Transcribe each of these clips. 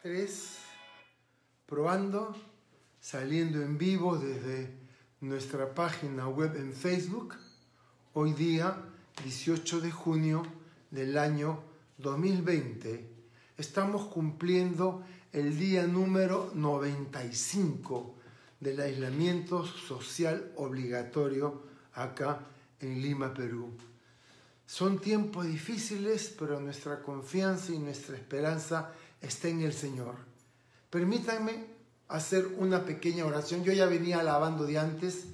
3, probando, saliendo en vivo desde nuestra página web en Facebook, hoy día 18 de junio del año 2020. Estamos cumpliendo el día número 95 del aislamiento social obligatorio acá en Lima, Perú. Son tiempos difíciles, pero nuestra confianza y nuestra esperanza está en el Señor. Permítanme hacer una pequeña oración. Yo ya venía alabando de antes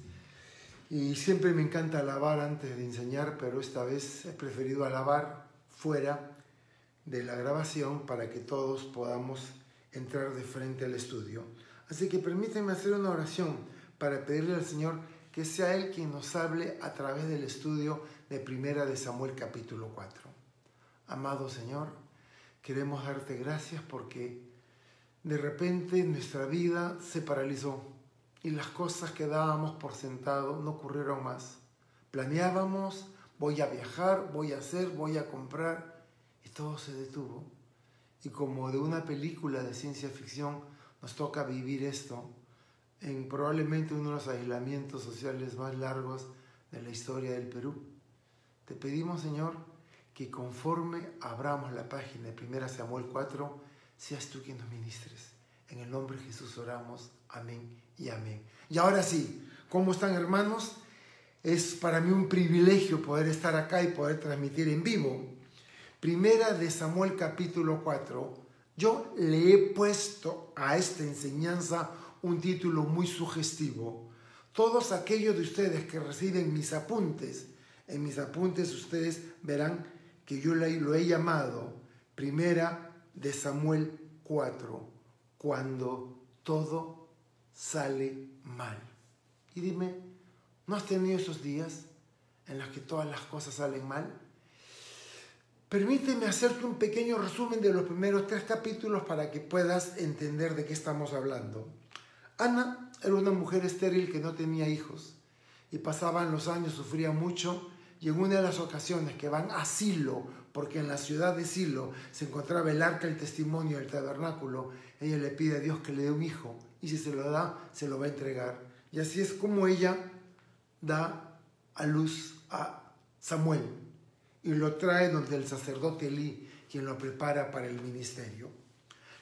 y siempre me encanta alabar antes de enseñar, pero esta vez he preferido alabar fuera de la grabación para que todos podamos entrar de frente al estudio. Así que permítanme hacer una oración para pedirle al Señor que sea Él quien nos hable a través del estudio de Primera de Samuel capítulo 4. Amado Señor, queremos darte gracias porque de repente nuestra vida se paralizó y las cosas que dábamos por sentado no ocurrieron más. Planeábamos, voy a viajar, voy a hacer, voy a comprar, y todo se detuvo. Y como de una película de ciencia ficción nos toca vivir esto en probablemente uno de los aislamientos sociales más largos de la historia del Perú. Te pedimos, Señor, que conforme abramos la página de 1 Samuel 4, seas tú quien nos ministres. En el nombre de Jesús oramos. Amén y amén. Y ahora sí, ¿cómo están, hermanos? Es para mí un privilegio poder estar acá y poder transmitir en vivo. 1 Samuel capítulo 4. Yo le he puesto a esta enseñanza un título muy sugestivo. Todos aquellos de ustedes que reciben mis apuntes, en mis apuntes ustedes verán que yo lo he llamado 1 Samuel 4, cuando todo sale mal. Y dime, ¿no has tenido esos días en los que todas las cosas salen mal? Permíteme hacerte un pequeño resumen de los primeros 3 capítulos para que puedas entender de qué estamos hablando. Ana era una mujer estéril que no tenía hijos y pasaban los años, sufría mucho, y en una de las ocasiones que van a Silo, porque en la ciudad de Silo se encontraba el arca del testimonio del tabernáculo, ella le pide a Dios que le dé un hijo, y si se lo da, se lo va a entregar. Y así es como ella da a luz a Samuel y lo trae donde el sacerdote Elí, quien lo prepara para el ministerio.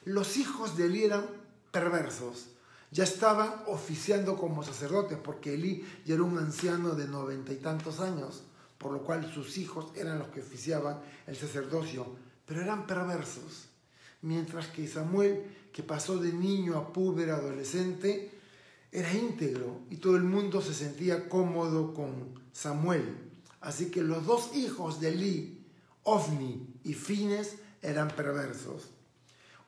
Los hijos de Elí eran perversos. Ya estaban oficiando como sacerdotes porque Elí ya era un anciano de 90 y tantos años, por lo cual sus hijos eran los que oficiaban el sacerdocio, pero eran perversos. Mientras que Samuel, que pasó de niño a púber, adolescente, era íntegro y todo el mundo se sentía cómodo con Samuel. Así que los 2 hijos de Elí, Ofni y Fines, eran perversos.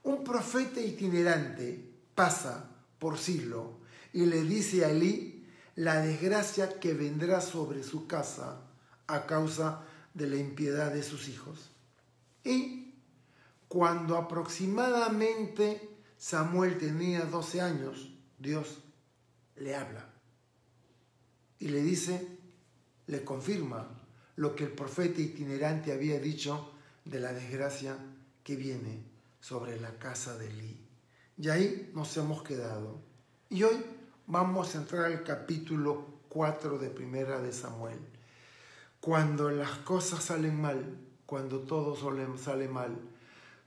Un profeta itinerante pasa por Silo y le dice a Elí la desgracia que vendrá sobre su casa a causa de la impiedad de sus hijos. Y cuando aproximadamente Samuel tenía 12 años, Dios le habla y le dice, le confirma lo que el profeta itinerante había dicho de la desgracia que viene sobre la casa de Elí. Y ahí nos hemos quedado. Y hoy vamos a entrar al capítulo 4 de 1 de Samuel. Cuando las cosas salen mal, cuando todo sale mal,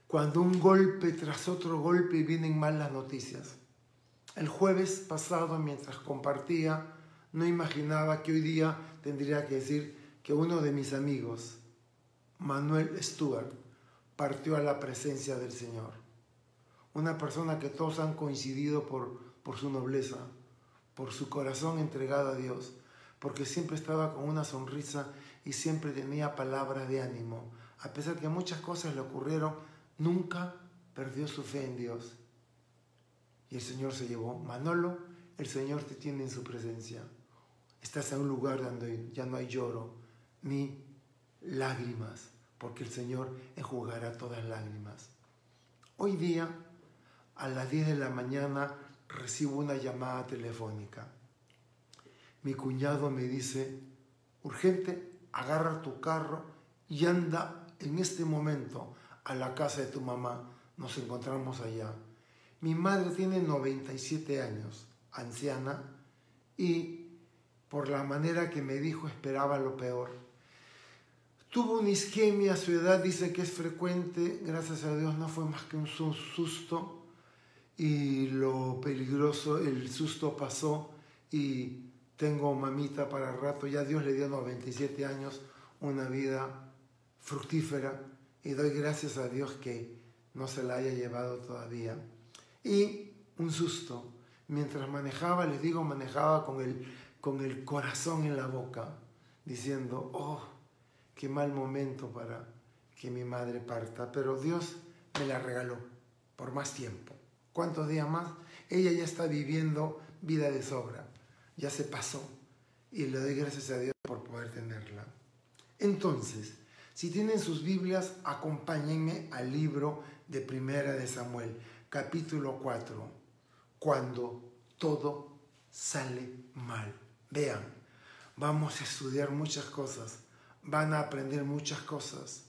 cuando un golpe tras otro golpe vienen mal las noticias. El jueves pasado, mientras compartía, no imaginaba que hoy día tendría que decir que uno de mis amigos, Manuel Stuart, partió a la presencia del Señor. Una persona que todos han coincidido por su nobleza, por su corazón entregado a Dios, porque siempre estaba con una sonrisa y siempre tenía palabras de ánimo. A pesar que muchas cosas le ocurrieron, nunca perdió su fe en Dios. Y el Señor se llevó. Manolo, el Señor te tiene en su presencia. Estás en un lugar donde ya no hay lloro ni lágrimas, porque el Señor enjugará todas lágrimas. Hoy día, a las 10 de la mañana, recibo una llamada telefónica. Mi cuñado me dice, urgente, agarra tu carro y anda en este momento a la casa de tu mamá. nos encontramos allá. Mi madre tiene 97 años, anciana, y por la manera que me dijo esperaba lo peor. Tuvo una isquemia, a su edad dice que es frecuente, gracias a Dios no fue más que un susto, y lo peligroso, el susto pasó y tengo mamita para rato. Ya Dios le dio 97 años, una vida fructífera, y doy gracias a Dios que no se la haya llevado todavía. Y un susto, mientras manejaba, les digo, manejaba con el corazón en la boca, diciendo, oh, qué mal momento para que mi madre parta, pero Dios me la regaló por más tiempo. ¿Cuántos días más? Ella ya está viviendo vida de sobra, ya se pasó, y le doy gracias a Dios por poder tenerla. Entonces, si tienen sus Biblias, acompáñenme al libro de Primera de Samuel, capítulo 4, cuando todo sale mal. Vean, vamos a estudiar muchas cosas, van a aprender muchas cosas.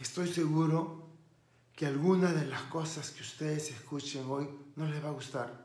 Estoy seguro que algunas de las cosas que ustedes escuchen hoy no les va a gustar,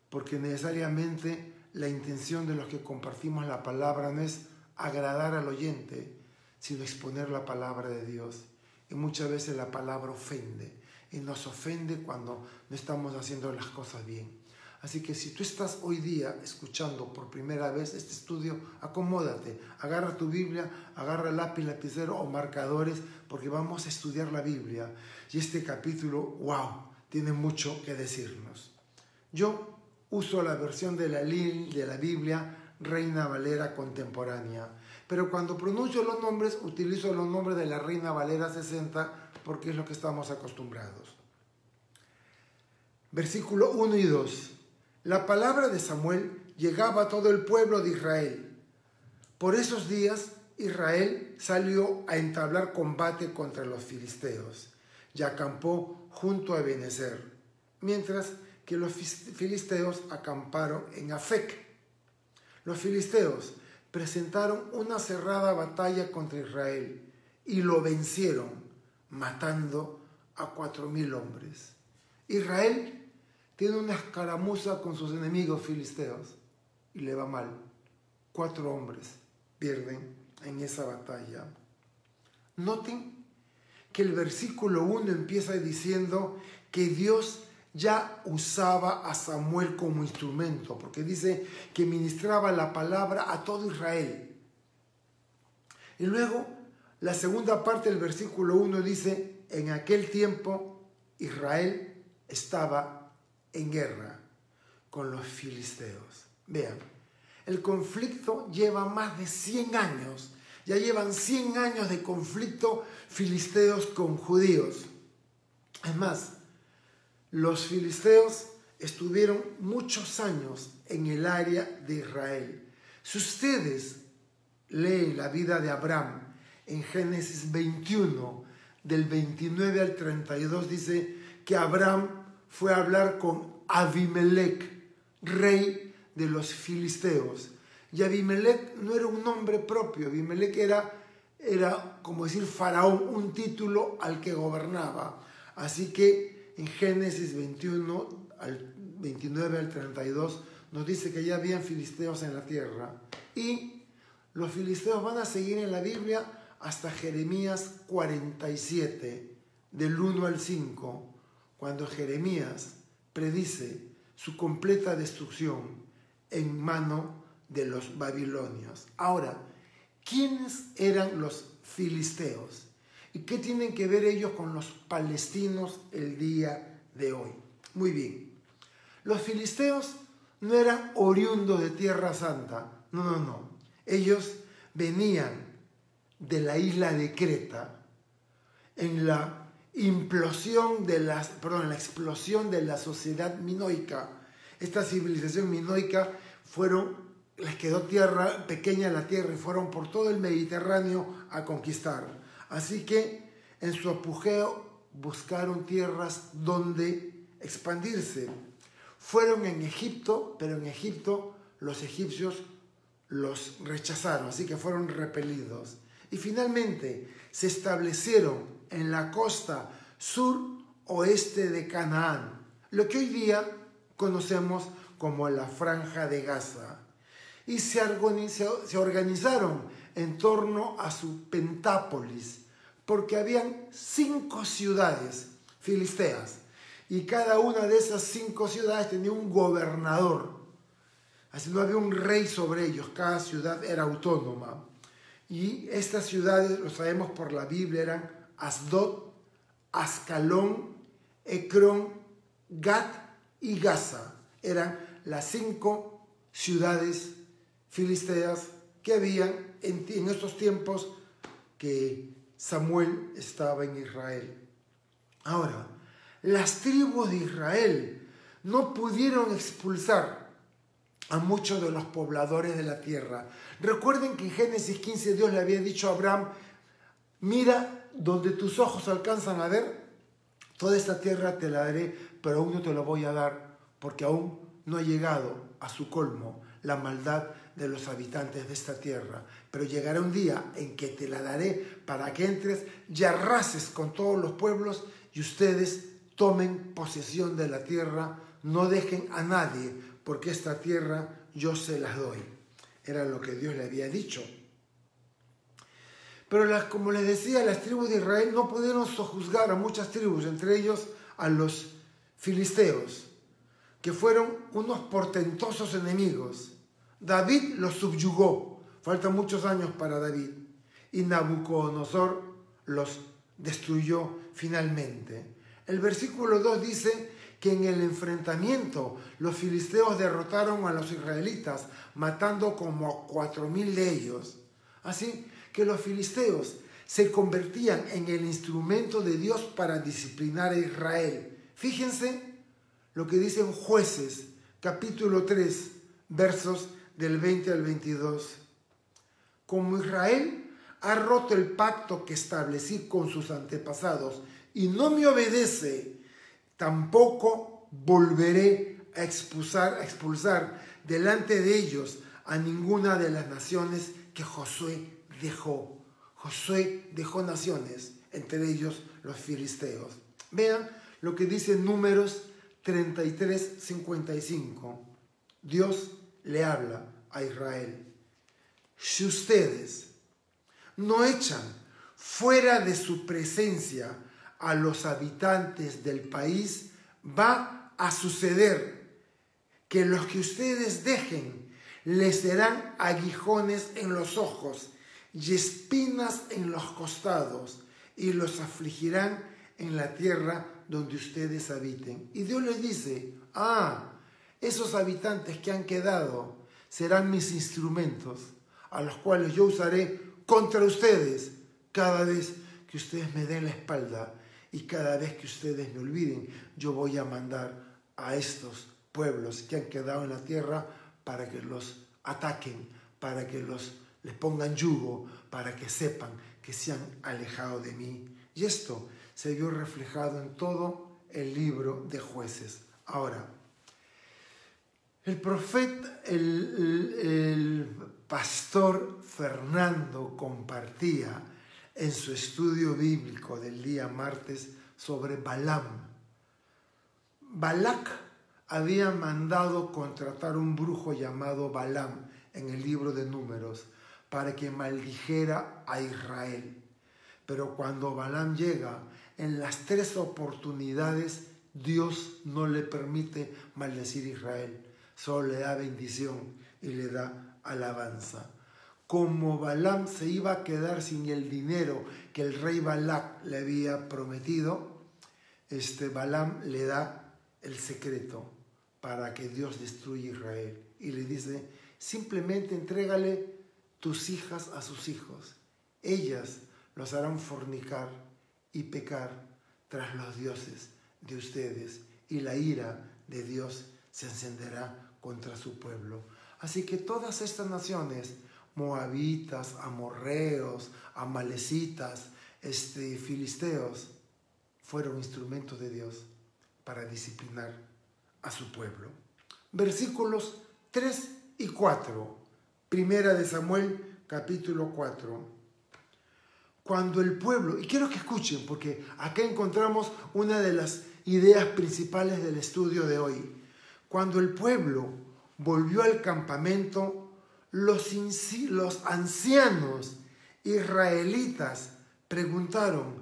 porque necesariamente la intención de los que compartimos la palabra no es agradar al oyente, sino exponer la palabra de Dios. Y muchas veces la palabra ofende, y nos ofende cuando no estamos haciendo las cosas bien. Así que si tú estás hoy día escuchando por primera vez este estudio, acomódate, agarra tu Biblia, agarra lápiz, lapicero o marcadores, porque vamos a estudiar la Biblia. Y este capítulo, wow, tiene mucho que decirnos. Yo uso la versión de la Biblia Reina Valera contemporánea, pero cuando pronuncio los nombres, utilizo los nombres de la Reina Valera 60, porque es lo que estamos acostumbrados. Versículo 1 y 2. La palabra de Samuel llegaba a todo el pueblo de Israel. Por esos días, Israel salió a entablar combate contra los filisteos y acampó junto a Ebenezer, mientras que los filisteos acamparon en Afec. Los filisteos presentaron una cerrada batalla contra Israel y lo vencieron, matando a 4,000 hombres. Israel tiene una escaramuza con sus enemigos filisteos y le va mal. 4 hombres pierden en esa batalla. Noten que el versículo 1 empieza diciendo que Dios ya usaba a Samuel como instrumento, porque dice que ministraba la palabra a todo Israel. Y luego la segunda parte del versículo 1 dice, en aquel tiempo Israel estaba en guerra con los filisteos. Vean, el conflicto lleva más de 100 años, ya llevan 100 años de conflicto filisteos con judíos. Es más, los filisteos estuvieron muchos años en el área de Israel. Si ustedes leen la vida de Abraham en Génesis 21, del 29 al 32, dice que Abraham fue a hablar con Abimelech, rey de los filisteos. Y Abimelech no era un nombre propio, Abimelech era como decir faraón, un título al que gobernaba. Así que en Génesis 21, al 29 al 32, nos dice que ya habían filisteos en la tierra. Y los filisteos van a seguir en la Biblia hasta Jeremías 47, del 1 al 5, cuando Jeremías predice su completa destrucción en mano de los babilonios. Ahora, ¿quiénes eran los filisteos? ¿Y qué tienen que ver ellos con los palestinos el día de hoy? Muy bien, los filisteos no eran oriundos de Tierra Santa, no. Ellos venían de la isla de Creta en la explosión de la sociedad minoica. Esta civilización minoica les quedó pequeña la tierra y fueron por todo el Mediterráneo a conquistar. Así que en su apogeo buscaron tierras donde expandirse. Fueron en Egipto, pero en Egipto los egipcios los rechazaron, así que fueron repelidos. Y finalmente se establecieron en la costa sur oeste de Canaán, lo que hoy día conocemos como la Franja de Gaza, y se organizaron en torno a su Pentápolis, porque habían 5 ciudades filisteas, y cada una de esas 5 ciudades tenía un gobernador. Así no había un rey sobre ellos, cada ciudad era autónoma. Y estas ciudades, lo sabemos por la Biblia, eran Asdod, Ascalón, Ecrón, Gat y Gaza. Eran las 5 ciudades filisteas que habían en estos tiempos que Samuel estaba en Israel. Ahora, las tribus de Israel no pudieron expulsar a muchos de los pobladores de la tierra. Recuerden que en Génesis 15 Dios le había dicho a Abraham: mira, donde tus ojos alcanzan a ver, toda esta tierra te la daré, pero aún no te la voy a dar, porque aún no ha llegado a su colmo la maldad de los habitantes de esta tierra. Pero llegará un día en que te la daré para que entres y arrases con todos los pueblos y ustedes tomen posesión de la tierra, no dejen a nadie, porque esta tierra yo se las doy. Era lo que Dios le había dicho. Pero como les decía, las tribus de Israel no pudieron sojuzgar a muchas tribus, entre ellos a los filisteos, que fueron unos portentosos enemigos. David los subyugó, faltan muchos años para David, y Nabucodonosor los destruyó finalmente. El versículo 2 dice que en el enfrentamiento los filisteos derrotaron a los israelitas, matando como a 4,000 de ellos. Así que los filisteos se convertían en el instrumento de Dios para disciplinar a Israel. Fíjense lo que dicen Jueces, capítulo 3, versos del 20 al 22. Como Israel ha roto el pacto que establecí con sus antepasados y no me obedece, tampoco volveré a expulsar delante de ellos a ninguna de las naciones que Josué dejó. Josué dejó naciones, entre ellos los filisteos. Vean lo que dice Números 33:55. Dios le habla a Israel: si ustedes no echan fuera de su presencia a los habitantes del país, va a suceder que los que ustedes dejen les serán aguijones en los ojos y espinas en los costados, y los afligirán en la tierra donde ustedes habiten. Y Dios les dice: esos habitantes que han quedado serán mis instrumentos, a los cuales yo usaré contra ustedes cada vez que ustedes me den la espalda. Y cada vez que ustedes me olviden, yo voy a mandar a estos pueblos que han quedado en la tierra para que los ataquen, para que les pongan yugo, para que sepan que se han alejado de mí. Y esto se vio reflejado en todo el libro de Jueces. Ahora, el profeta, el pastor Fernando compartía en su estudio bíblico del día martes sobre Balaam. Balac había mandado contratar un brujo llamado Balaam en el libro de Números para que maldijera a Israel. Pero cuando Balaam llega, en las 3 oportunidades Dios no le permite maldecir a Israel, solo le da bendición y le da alabanza. Como Balaam se iba a quedar sin el dinero que el rey Balac le había prometido, Balaam le da el secreto para que Dios destruya a Israel. Y le dice: simplemente entrégale tus hijas a sus hijos. Ellas los harán fornicar y pecar tras los dioses de ustedes, y la ira de Dios se encenderá contra su pueblo. Así que todas estas naciones, moabitas, amorreos, amalecitas, filisteos, fueron instrumentos de Dios para disciplinar a su pueblo. Versículos 3 y 4, Primera de Samuel, capítulo 4. cuando el pueblo, y quiero que escuchen, porque acá encontramos una de las ideas principales del estudio de hoy. Cuando el pueblo volvió al campamento, los ancianos israelitas preguntaron,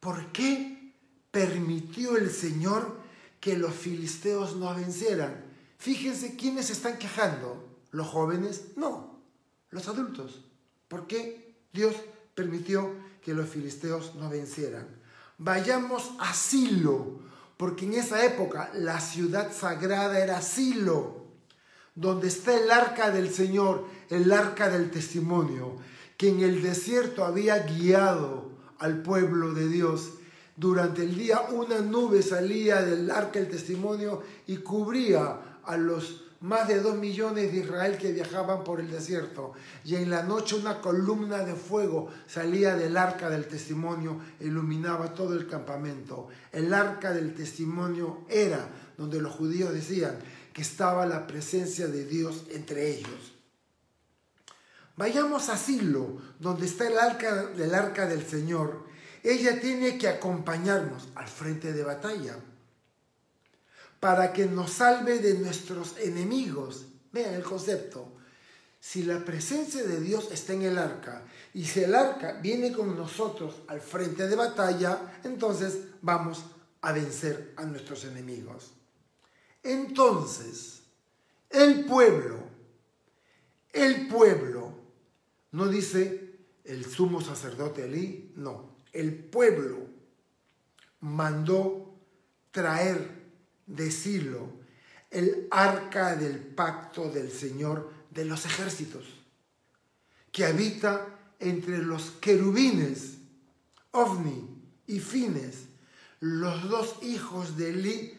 ¿por qué permitió el Señor que los filisteos nos vencieran? Fíjense quiénes se están quejando. ¿Los jóvenes? No, los adultos. ¿Por qué Dios permitió que los filisteos nos vencieran? Vayamos a Silo, porque en esa época la ciudad sagrada era Silo, donde está el arca del Señor, el arca del testimonio, que en el desierto había guiado al pueblo de Dios. Durante el día una nube salía del arca del testimonio y cubría a los más de 2 millones de Israel que viajaban por el desierto. Y en la noche una columna de fuego salía del arca del testimonio e iluminaba todo el campamento. El arca del testimonio era donde los judíos decían que estaba la presencia de Dios entre ellos. Vayamos a Silo, donde está el arca del Señor. Ella tiene que acompañarnos al frente de batalla para que nos salve de nuestros enemigos. Vean el concepto. Si la presencia de Dios está en el arca y si el arca viene con nosotros al frente de batalla, entonces vamos a vencer a nuestros enemigos. Entonces, el pueblo, no dice el sumo sacerdote Elí, no, el pueblo mandó traer de Silo el arca del pacto del Señor de los ejércitos, que habita entre los querubines, Ofni y Fines. Los 2 hijos de Elí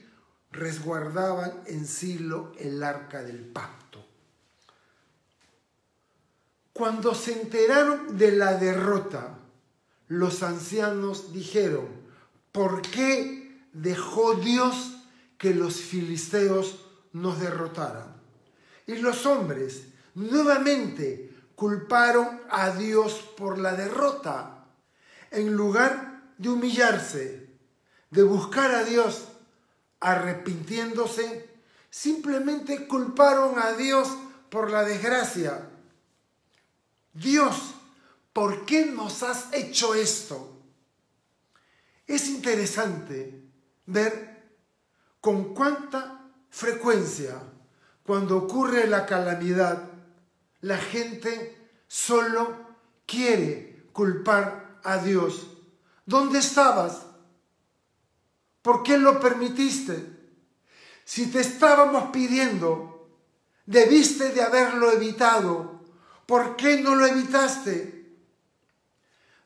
resguardaban en Silo el arca del pacto. Cuando se enteraron de la derrota, los ancianos dijeron, ¿por qué dejó Dios que los filisteos nos derrotaran? Y los hombres nuevamente culparon a Dios por la derrota. En lugar de humillarse, de buscar a Dios arrepintiéndose, simplemente culparon a Dios por la desgracia. Dios, ¿por qué nos has hecho esto? Es interesante ver con cuánta frecuencia, cuando ocurre la calamidad, la gente solo quiere culpar a Dios. ¿Dónde estabas? ¿Por qué lo permitiste? Si te estábamos pidiendo, debiste de haberlo evitado. ¿Por qué no lo evitaste?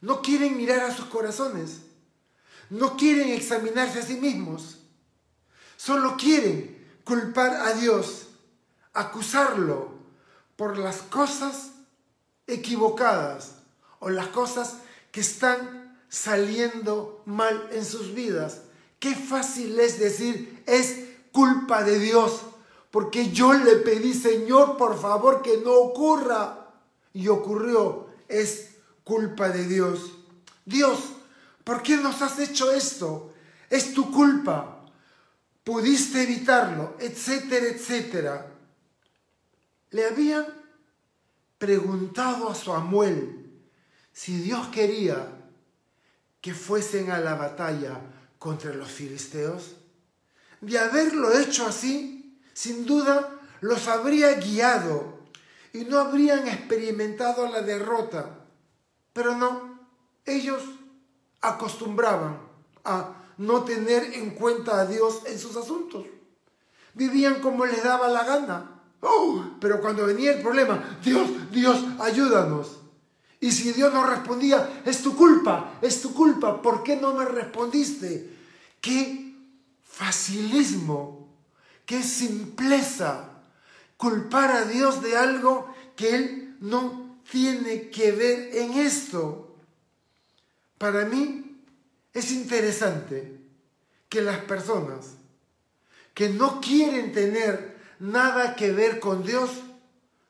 No quieren mirar a sus corazones. No quieren examinarse a sí mismos. Solo quieren culpar a Dios, acusarlo por las cosas equivocadas o las cosas que están saliendo mal en sus vidas. Qué fácil es decir, es culpa de Dios, porque yo le pedí, Señor, por favor, que no ocurra. Y ocurrió, es culpa de Dios. Dios, ¿por qué nos has hecho esto? Es tu culpa. Pudiste evitarlo, etcétera, etcétera. Le habían preguntado a Samuel si Dios quería que fuesen a la batalla contra los filisteos. De haberlo hecho así, sin duda los habría guiado y no habrían experimentado la derrota. Pero no, ellos acostumbraban a no tener en cuenta a Dios en sus asuntos. Vivían como les daba la gana. Pero cuando venía el problema, Dios, ayúdanos. Y si Dios no respondía, es tu culpa, ¿por qué no me respondiste? Qué facilismo, qué simpleza, culpar a Dios de algo que Él no tiene que ver en esto. Para mí es interesante que las personas que no quieren tener nada que ver con Dios,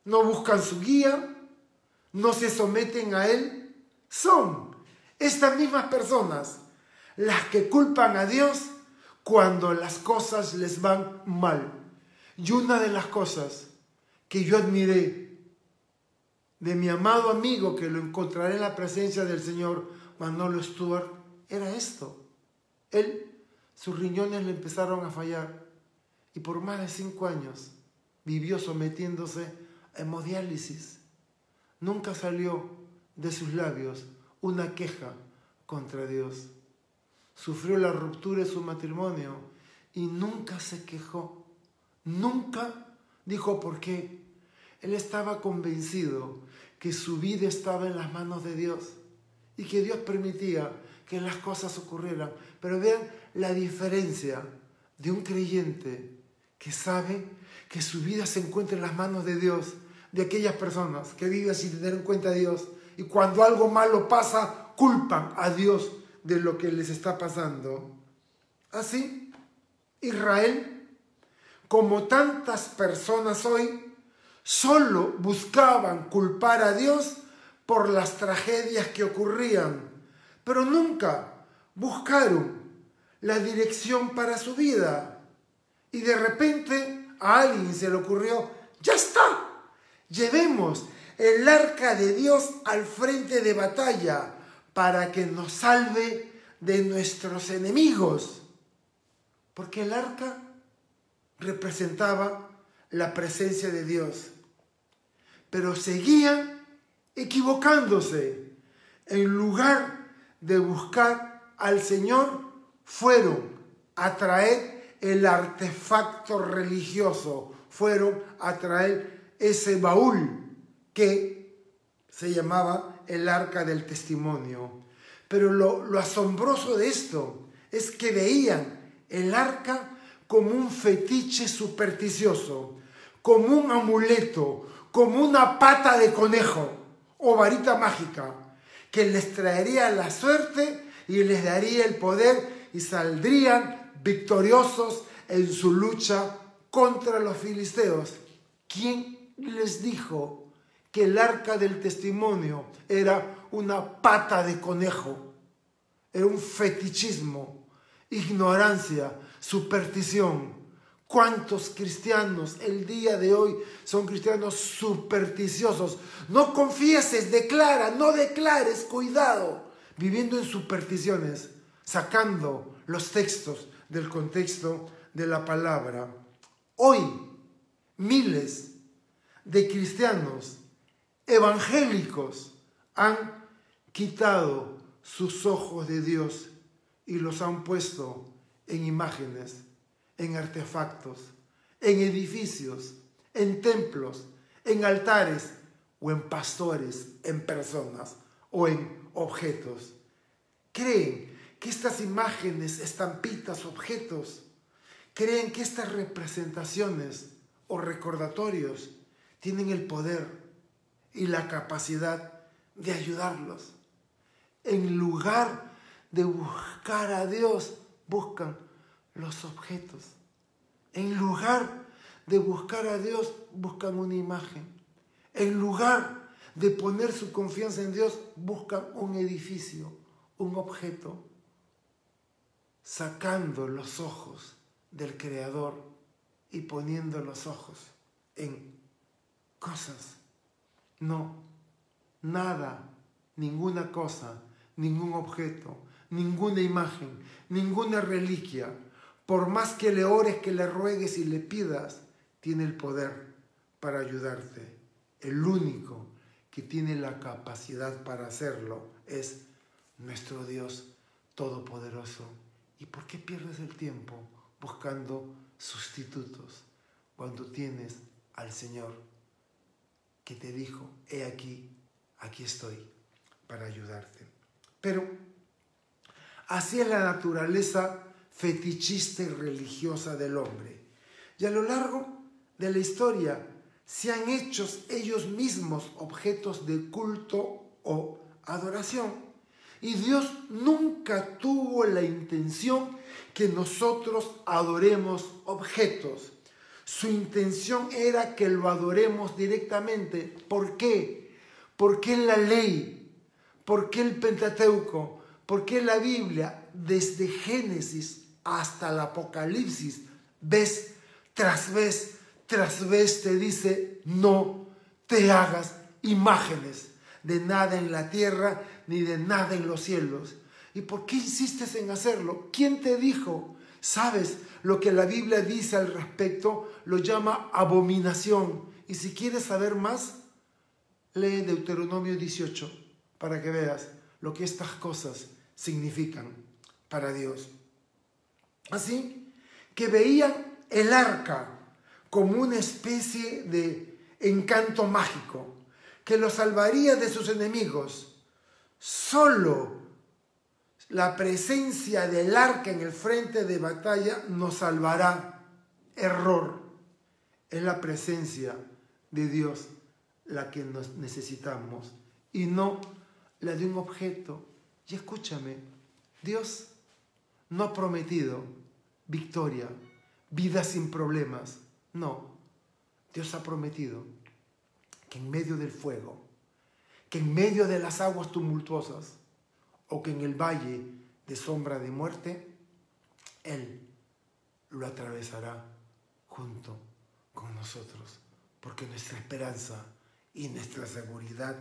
no buscan su guía, no se someten a Él, son Estas mismas personas, las que culpan a Dios cuando las cosas les van mal. Y una de las cosas que yo admiré de mi amado amigo, que lo encontraré en la presencia del Señor, Manolo Stuart, era esto. Sus riñones le empezaron a fallar y por más de 5 años vivió sometiéndose a hemodiálisis. Nunca salió de sus labios una queja contra Dios. Sufrió la ruptura de su matrimonio y nunca se quejó. Nunca dijo por qué. Él estaba convencido que su vida estaba en las manos de Dios y que Dios permitía que las cosas ocurrieran. Pero vean la diferencia de un creyente que sabe que su vida se encuentra en las manos de Dios, de aquellas personas que viven sin tener en cuenta a Dios y cuando algo malo pasa, culpan a Dios de lo que les está pasando. Así, Israel, como tantas personas hoy, solo buscaban culpar a Dios por las tragedias que ocurrían, pero nunca buscaron la dirección para su vida. Y de repente a alguien se le ocurrió, ¡ya está! Llevemos el arca de Dios al frente de batalla para que nos salve de nuestros enemigos. Porque el arca representaba la presencia de Dios. Pero seguían equivocándose. En lugar de buscar al Señor, fueron a traer el artefacto religioso. Fueron a traer ese baúl que se llamaba el arca del testimonio. Pero lo asombroso de esto es que veían el arca como un fetiche supersticioso, como un amuleto, como una pata de conejo o varita mágica que les traería la suerte y les daría el poder y saldrían victoriosos en su lucha contra los filisteos. ¿Quién les dijo que el arca del testimonio era una pata de conejo? Era un fetichismo, ignorancia, superstición. ¿Cuántos cristianos el día de hoy son cristianos supersticiosos? No confieses, declara, no declares, cuidado, viviendo en supersticiones, sacando los textos del contexto de la palabra. Hoy, miles de cristianos evangélicos han quitado sus ojos de Dios y los han puesto en imágenes, en artefactos, en edificios, en templos, en altares o en pastores, en personas o en objetos. Creen que estas imágenes, estampitas, objetos, creen que estas representaciones o recordatorios tienen el poder y la capacidad de ayudarlos. En lugar de buscar a Dios, buscan los objetos. En lugar de buscar a Dios, buscan una imagen. En lugar de poner su confianza en Dios, buscan un edificio, un objeto, sacando los ojos del Creador y poniendo los ojos en cosas. No, nada, ninguna cosa, ningún objeto, ninguna imagen, ninguna reliquia, por más que le ores, que le ruegues y le pidas, tiene el poder para ayudarte. El único que tiene la capacidad para hacerlo es nuestro Dios Todopoderoso. ¿Y por qué pierdes el tiempo buscando sustitutos cuando tienes al Señor que te dijo, he aquí, aquí estoy para ayudarte? Pero así es la naturaleza fetichista y religiosa del hombre. Y a lo largo de la historia se han hecho ellos mismos objetos de culto o adoración. Y Dios nunca tuvo la intención que nosotros adoremos objetos. Su intención era que lo adoremos directamente. ¿Por qué? Porque en la ley, ¿Por qué el Pentateuco? ¿Por qué la Biblia, desde Génesis hasta el Apocalipsis, vez tras vez te dice: no te hagas imágenes de nada en la tierra ni de nada en los cielos? ¿Y por qué insistes en hacerlo? ¿Quién te dijo? ¿Sabes lo que la Biblia dice al respecto? Lo llama abominación. Y si quieres saber más, lee Deuteronomio 18 para que veas lo que estas cosas significan para Dios. Así que veían el arca como una especie de encanto mágico que los salvaría de sus enemigos. Solo la presencia del arca en el frente de batalla nos salvará. Error. Es la presencia de Dios la que nos necesitamos y no la de un objeto. Y escúchame, Dios no ha prometido victoria, vida sin problemas. No, Dios ha prometido que en medio del fuego, que en medio de las aguas tumultuosas o que en el valle de sombra de muerte, Él lo atravesará junto con nosotros, porque nuestra esperanza y nuestra seguridad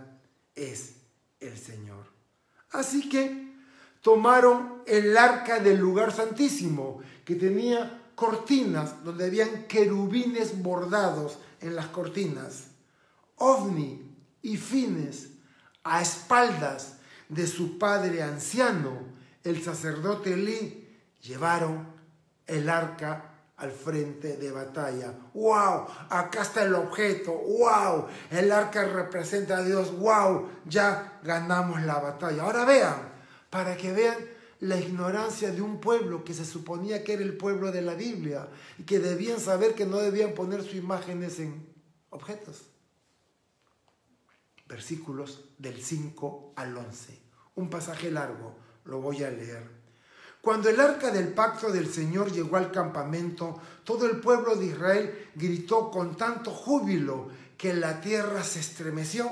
es el Señor. Así que tomaron el arca del lugar santísimo, que tenía cortinas donde habían querubines bordados en las cortinas. Ofni y Fines, a espaldas de su padre anciano, el sacerdote Elí, llevaron el arca al frente de batalla. ¡Wow! Acá está el objeto. ¡Wow! El arca representa a Dios. ¡Wow! Ya ganamos la batalla. Ahora vean, para que vean la ignorancia de un pueblo que se suponía que era el pueblo de la Biblia y que debían saber que no debían poner sus imágenes en objetos. Versículos del 5 al 11. Un pasaje largo, lo voy a leer. Cuando el arca del pacto del Señor llegó al campamento, todo el pueblo de Israel gritó con tanto júbilo que la tierra se estremeció.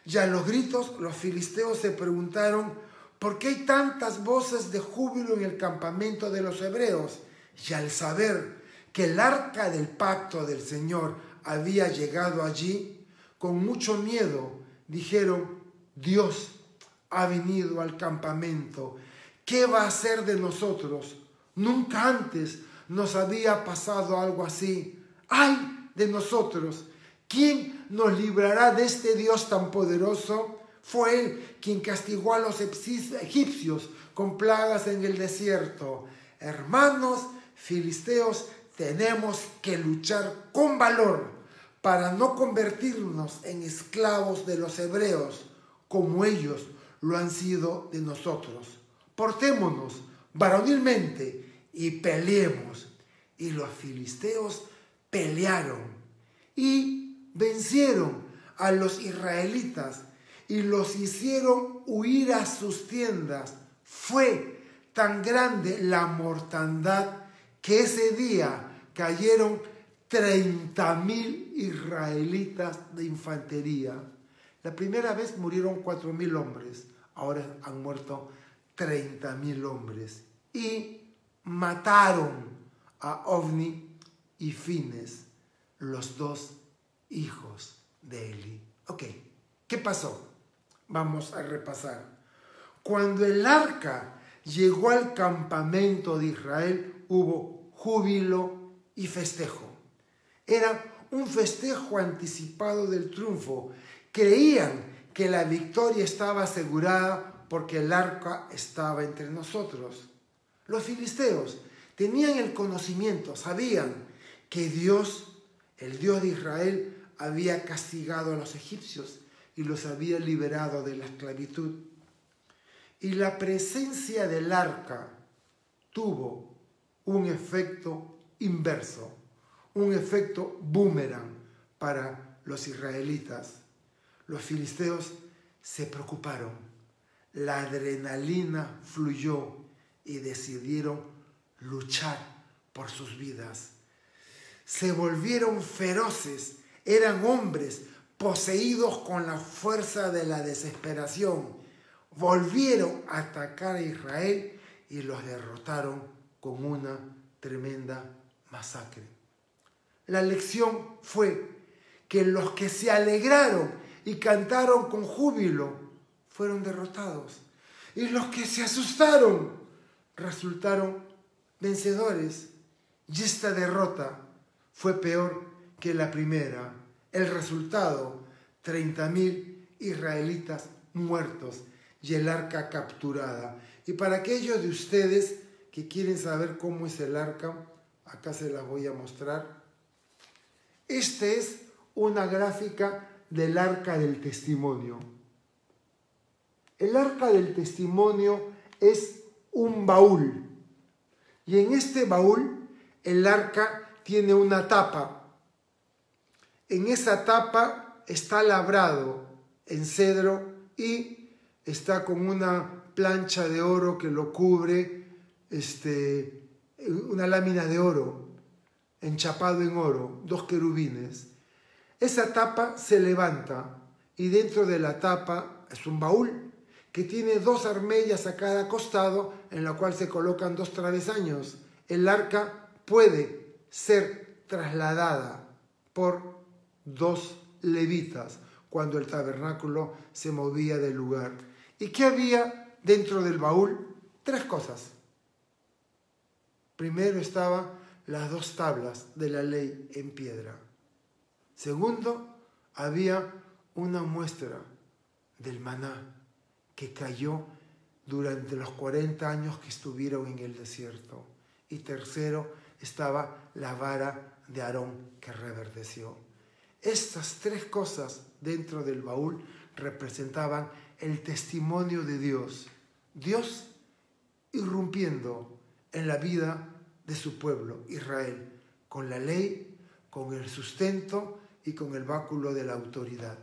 Y a los gritos los filisteos se preguntaron: ¿por qué hay tantas voces de júbilo en el campamento de los hebreos? Y al saber que el arca del pacto del Señor había llegado allí, con mucho miedo dijeron: Dios ha venido al campamento. ¿Qué va a hacer de nosotros? Nunca antes nos había pasado algo así. ¡Ay de nosotros! ¿Quién nos librará de este Dios tan poderoso? Fue Él quien castigó a los egipcios con plagas en el desierto. Hermanos filisteos, tenemos que luchar con valor para no convertirnos en esclavos de los hebreos, como ellos lo han sido de nosotros. Portémonos varonilmente y peleemos. Y los filisteos pelearon y vencieron a los israelitas y los hicieron huir a sus tiendas. Fue tan grande la mortandad que ese día cayeron 30,000 israelitas de infantería. La primera vez murieron 4,000 hombres, ahora han muerto 30,000 hombres. Y mataron a Ofni y Fines, los dos hijos de Eli. Ok, ¿qué pasó? Vamos a repasar. Cuando el arca llegó al campamento de Israel, hubo júbilo y festejo. Era un festejo anticipado del triunfo. Creían que la victoria estaba asegurada porque el arca estaba entre nosotros. Los filisteos tenían el conocimiento, sabían que Dios, el Dios de Israel, había castigado a los egipcios y los había liberado de la esclavitud. Y la presencia del arca tuvo un efecto inverso, un efecto boomerang para los israelitas. Los filisteos se preocuparon, la adrenalina fluyó y decidieron luchar por sus vidas. Se volvieron feroces, eran hombres poseídos con la fuerza de la desesperación. volvieron a atacar a Israel y los derrotaron con una tremenda masacre. La lección fue que los que se alegraron y cantaron con júbilo fueron derrotados, y los que se asustaron resultaron vencedores. Y esta derrota fue peor que la primera. El resultado, 30.000 israelitas muertos y el arca capturada. Y para aquellos de ustedes que quieren saber cómo es el arca, acá se las voy a mostrar. Esta es una gráfica del arca del testimonio. El arca del testimonio es un baúl. Y en este baúl el arca tiene una tapa. En esa tapa está labrado en cedro y está con una plancha de oro que lo cubre, una lámina de oro, enchapado en oro, 2 querubines. Esa tapa se levanta y dentro de la tapa es un baúl que tiene 2 armellas a cada costado en la cual se colocan 2 travesaños. El arca puede ser trasladada por 2 levitas cuando el tabernáculo se movía del lugar. ¿Y qué había dentro del baúl? 3 cosas. Primero estaban las 2 tablas de la ley en piedra. Segundo, había una muestra del maná que cayó durante los 40 años que estuvieron en el desierto. Y tercero, estaba la vara de Aarón que reverdeció. Estas 3 cosas dentro del baúl representaban el testimonio de Dios. Dios irrumpiendo en la vida de su pueblo, Israel, con la ley, con el sustento y con el báculo de la autoridad.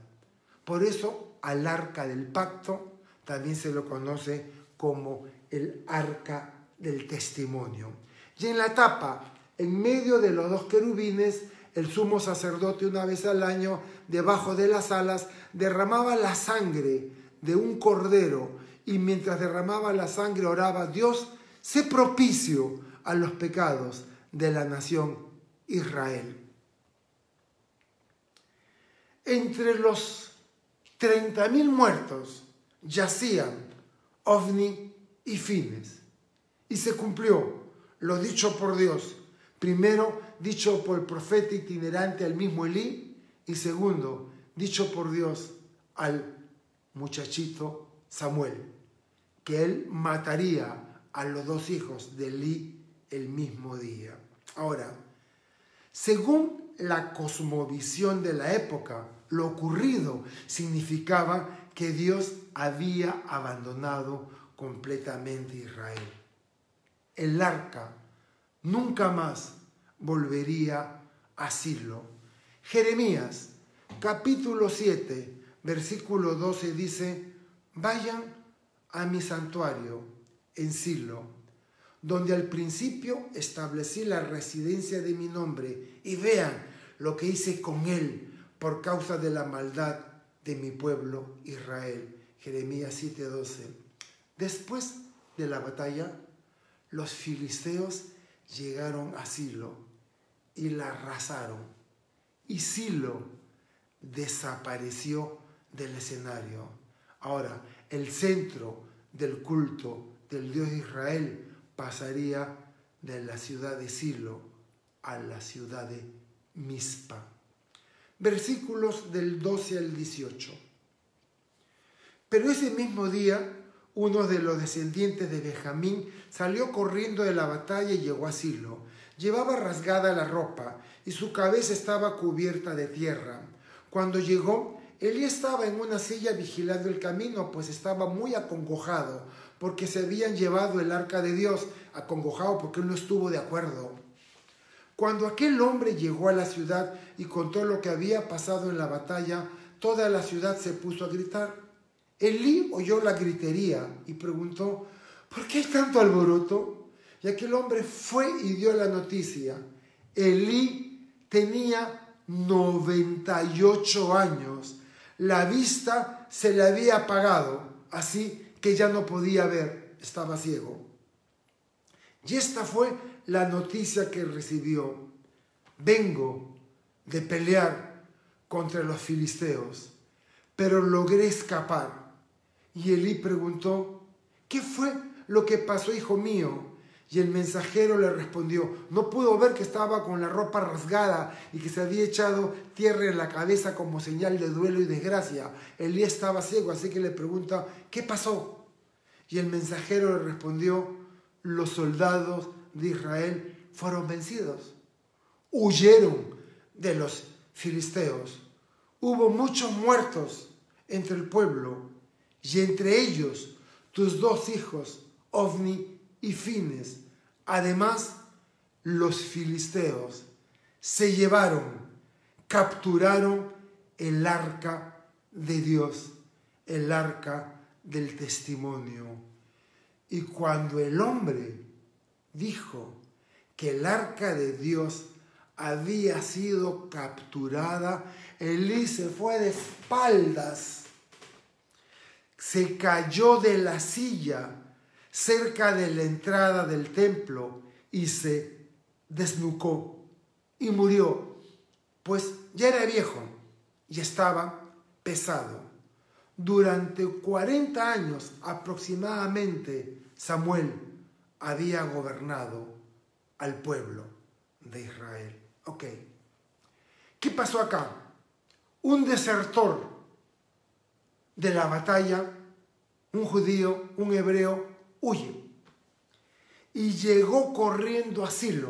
Por eso al arca del pacto también se lo conoce como el arca del testimonio. Y en la tapa, en medio de los 2 querubines, el sumo sacerdote una vez al año, debajo de las alas, derramaba la sangre de un cordero y mientras derramaba la sangre oraba: Dios, sé propicio a los pecados de la nación Israel. Entre los 30.000 muertos yacían Ofni y Fines. Y se cumplió lo dicho por Dios. Primero, dicho por el profeta itinerante al mismo Elí. Y segundo, dicho por Dios al muchachito Samuel, que él mataría a los 2 hijos de Elí el mismo día. Ahora, según la cosmovisión de la época, lo ocurrido significaba que Dios había abandonado completamente a Israel. El arca nunca más volvería a Silo. Jeremías, capítulo 7, versículo 12 dice: vayan a mi santuario en Silo, donde al principio establecí la residencia de mi nombre, y vean lo que hice con él por causa de la maldad de mi pueblo Israel. Jeremías 7:12. Después de la batalla, los filisteos llegaron a Silo y la arrasaron, y Silo desapareció del escenario. Ahora, el centro del culto del Dios de Israel pasaría de la ciudad de Silo a la ciudad de Mizpa. Versículos del 12 al 18. Pero ese mismo día, uno de los descendientes de Benjamín salió corriendo de la batalla y llegó a Silo. Llevaba rasgada la ropa y su cabeza estaba cubierta de tierra. Cuando llegó, Elí estaba en una silla vigilando el camino, pues estaba muy acongojado, porque se habían llevado el arca de Dios, acongojado porque él no estuvo de acuerdo. Cuando aquel hombre llegó a la ciudad y contó lo que había pasado en la batalla, toda la ciudad se puso a gritar. Elí oyó la gritería y preguntó: ¿por qué hay tanto alboroto? Y aquel hombre fue y dio la noticia. Elí tenía 98 años. La vista se le había apagado, así que ya no podía ver, estaba ciego. Y esta fue la noticia que recibió: vengo de pelear contra los filisteos, pero logré escapar. Y Elí preguntó: ¿qué fue lo que pasó, hijo mío? Y el mensajero le respondió: no pudo ver que estaba con la ropa rasgada y que se había echado tierra en la cabeza como señal de duelo y desgracia. Elí estaba ciego, así que le pregunta: ¿qué pasó? Y el mensajero le respondió: los soldados de Israel fueron vencidos, huyeron de los filisteos. Hubo muchos muertos entre el pueblo, y entre ellos tus 2 hijos, Ofni y Fines. Además, los filisteos se llevaron, capturaron el arca de Dios, el arca del testimonio. Y cuando el hombre dijo que el arca de Dios había sido capturada, Elí se fue de espaldas, se cayó de la silla cerca de la entrada del templo y se desnucó y murió, pues ya era viejo y estaba pesado. Durante 40 años aproximadamente Samuel había gobernado al pueblo de Israel. Ok, ¿qué pasó acá? Un desertor de la batalla, un judío, un hebreo, huye y llegó corriendo a Silo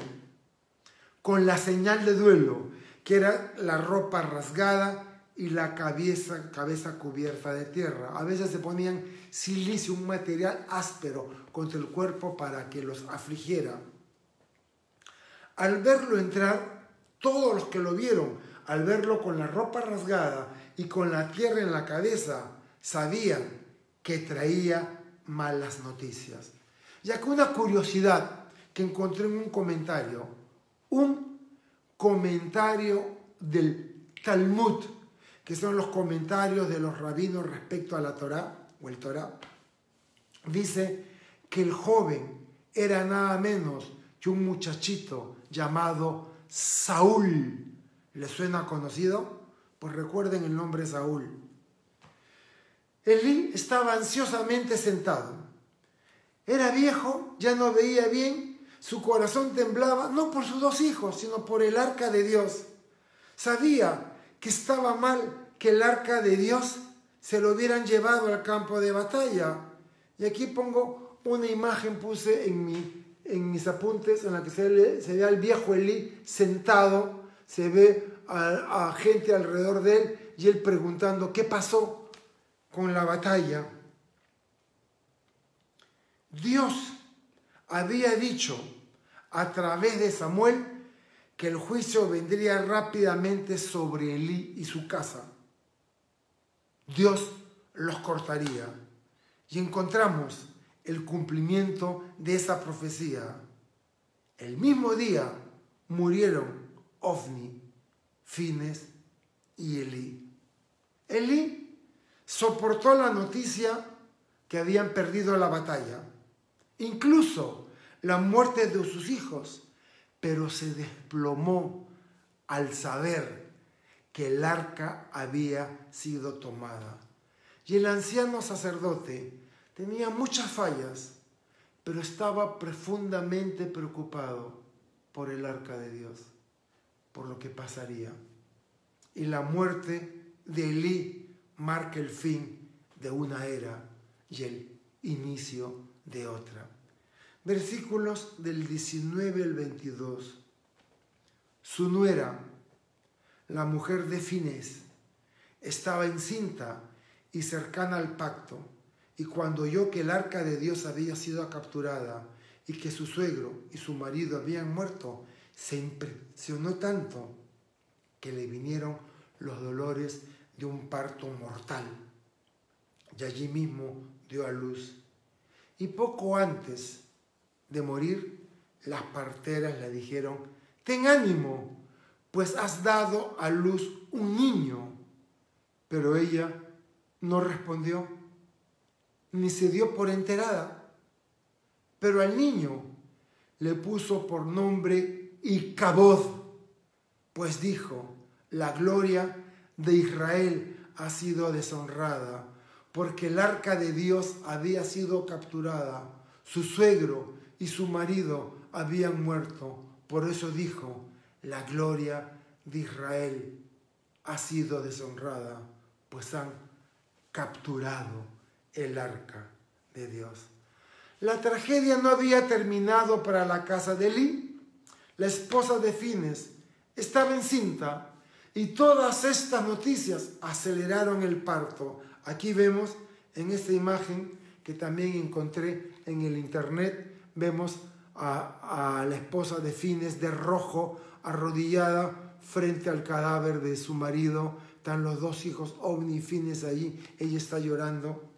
con la señal de duelo, que era la ropa rasgada y la cabeza cubierta de tierra. A veces se ponían silicio, un material áspero, contra el cuerpo para que los afligiera. Al verlo entrar, todos los que lo vieron, al verlo con la ropa rasgada y con la tierra en la cabeza, sabían que traía malas noticias. Ya que una curiosidad que encontré en un comentario del Talmud, que son los comentarios de los rabinos respecto a la Torá o el Torá, dice que el joven era nada menos que un muchachito llamado Saúl. ¿Les suena conocido? Pues recuerden el nombre Saúl. Elí estaba ansiosamente sentado. Era viejo, ya no veía bien, su corazón temblaba, no por sus 2 hijos, sino por el arca de Dios. Sabía que estaba mal que el arca de Dios se lo hubieran llevado al campo de batalla. Y aquí pongo una imagen, puse en mis apuntes, en la que se ve al viejo Elí sentado, se ve a gente alrededor de él y él preguntando: ¿qué pasó con la batalla? Dios había dicho a través de Samuel que el juicio vendría rápidamente sobre Elí y su casa. Dios los cortaría. Y encontramos el cumplimiento de esa profecía. El mismo día murieron Ofni, Fines y Elí. Elí soportó la noticia que habían perdido la batalla, incluso la muerte de sus hijos, pero se desplomó al saber que el arca había sido tomada. Y el anciano sacerdote tenía muchas fallas, pero estaba profundamente preocupado por el arca de Dios, por lo que pasaría. Y la muerte de Elí marca el fin de una era y el inicio de otra. Versículos del 19 al 22. Su nuera, la mujer de Finés, estaba encinta y cercana al pacto, y cuando oyó que el arca de Dios había sido capturada y que su suegro y su marido habían muerto, se impresionó tanto que le vinieron los dolores de un parto mortal, y allí mismo dio a luz. Y poco antes de morir, las parteras le dijeron: ten ánimo, pues has dado a luz un niño. Pero ella no respondió ni se dio por enterada. Pero al niño le puso por nombre Icabod, pues dijo: la gloria de Israel ha sido deshonrada, porque el arca de Dios había sido capturada. Su suegro y su marido habían muerto. Por eso dijo: la gloria de Israel ha sido deshonrada, pues han capturado el arca de Dios. La tragedia no había terminado para la casa de Elí. La esposa de Fines estaba encinta y todas estas noticias aceleraron el parto. Aquí vemos en esta imagen que también encontré en el internet, vemos a la esposa de Fines de rojo, arrodillada frente al cadáver de su marido. Están los dos hijos, Ovni y Fines, allí. Ella está llorando.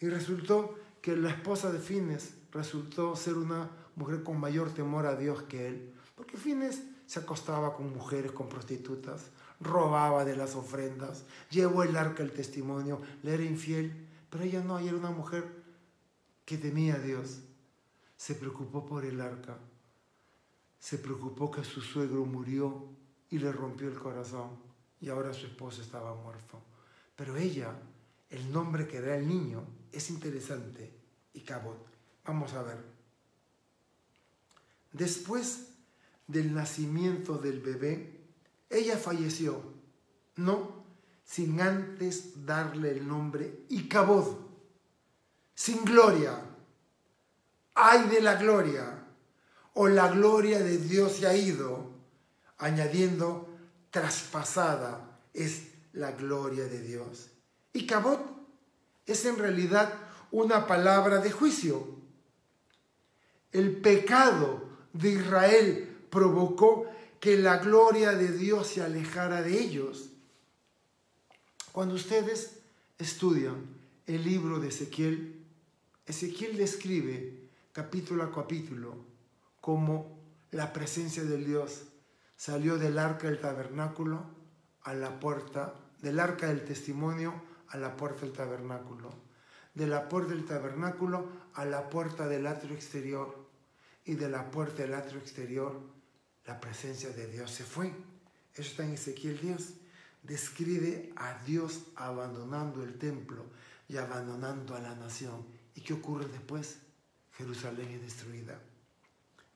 Y resultó que la esposa de Fines resultó ser una mujer con mayor temor a Dios que él. Porque Fines se acostaba con mujeres, con prostitutas, robaba de las ofrendas, llevó el arca del testimonio, le era infiel. Pero ella no, ella era una mujer que temía a Dios. Se preocupó por el arca. Se preocupó que su suegro murió y le rompió el corazón. Y ahora su esposo estaba muerto. Pero ella, el nombre que da el niño es interesante: Icabod. Vamos a ver. Después del nacimiento del bebé, ella falleció, no sin antes darle el nombre Icabod, sin gloria. ¡Ay de la gloria! O la gloria de Dios se ha ido, añadiendo: traspasada es la gloria de Dios. Icabod es en realidad una palabra de juicio. El pecado de Israel provocó que la gloria de Dios se alejara de ellos. Cuando ustedes estudian el libro de Ezequiel, Ezequiel describe capítulo a capítulo cómo la presencia de Dios salió del arca del tabernáculo a la puerta, del arca del testimonio a la puerta del tabernáculo, de la puerta del tabernáculo a la puerta del atrio exterior, y de la puerta del atrio exterior la presencia de Dios se fue. Eso está en Ezequiel 10. Describe a Dios abandonando el templo y abandonando a la nación. ¿Y qué ocurre después? Jerusalén es destruida.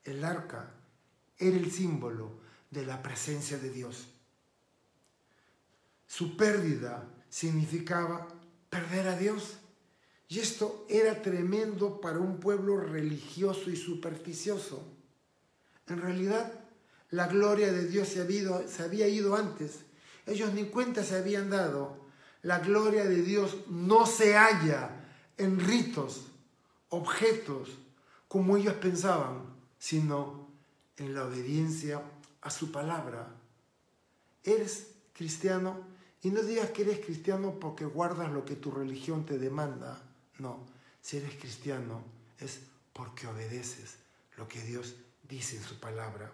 El arca era el símbolo de la presencia de Dios. Su pérdida significaba perder a Dios. Y esto era tremendo para un pueblo religioso y supersticioso. En realidad, la gloria de Dios se había ido antes. Ellos ni cuenta se habían dado. La gloria de Dios no se halla en ritos, objetos, como ellos pensaban, sino en la obediencia a su palabra. Eres cristiano y no digas que eres cristiano porque guardas lo que tu religión te demanda. No, si eres cristiano es porque obedeces lo que Dios dice en su palabra.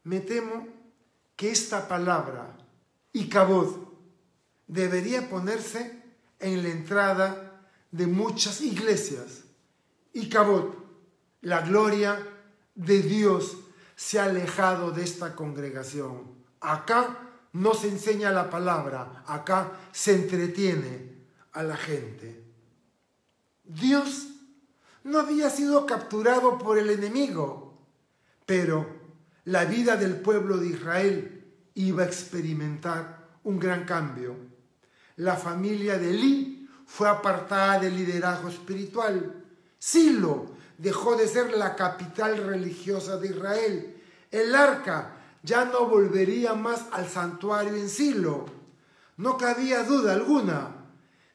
Me temo que esta palabra, Icabod, debería ponerse en la entrada de muchas iglesias. Icabod, la gloria de Dios se ha alejado de esta congregación. Acá no se enseña la palabra, acá se entretiene a la gente. Dios no había sido capturado por el enemigo, pero la vida del pueblo de Israel iba a experimentar un gran cambio. La familia de Elí fue apartada del liderazgo espiritual. Silo dejó de ser la capital religiosa de Israel. El arca ya no volvería más al santuario en Silo. No cabía duda alguna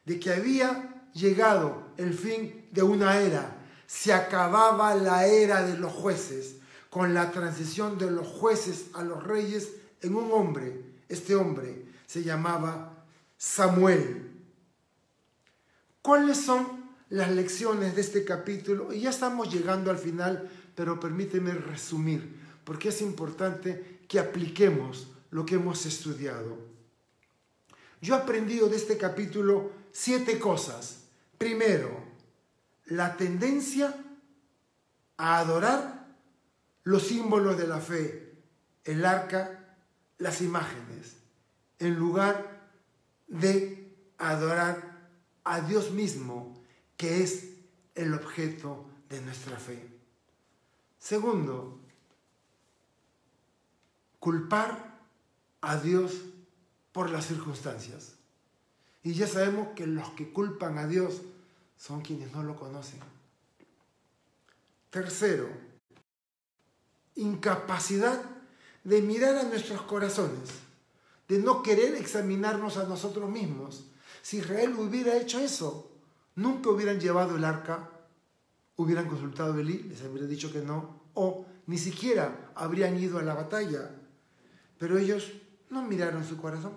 de que había llegado el fin de una era. Se acababa la era de los jueces, con la transición de los jueces a los reyes en un hombre. Este hombre se llamaba Samuel. ¿Cuáles son las lecciones de este capítulo? Y ya estamos llegando al final, pero permíteme resumir, porque es importante que apliquemos lo que hemos estudiado. Yo he aprendido de este capítulo 7 cosas Primero, la tendencia a adorar los símbolos de la fe, el arca, las imágenes, en lugar de adorar a Dios mismo, que es el objeto de nuestra fe. Segundo, culpar a Dios por las circunstancias. Y ya sabemos que los que culpan a Dios son quienes no lo conocen. Tercero, incapacidad de mirar a nuestros corazones, de no querer examinarnos a nosotros mismos. Si Israel hubiera hecho eso, nunca hubieran llevado el arca, hubieran consultado a Elí, les habría dicho que no, o ni siquiera habrían ido a la batalla. Pero ellos no miraron su corazón.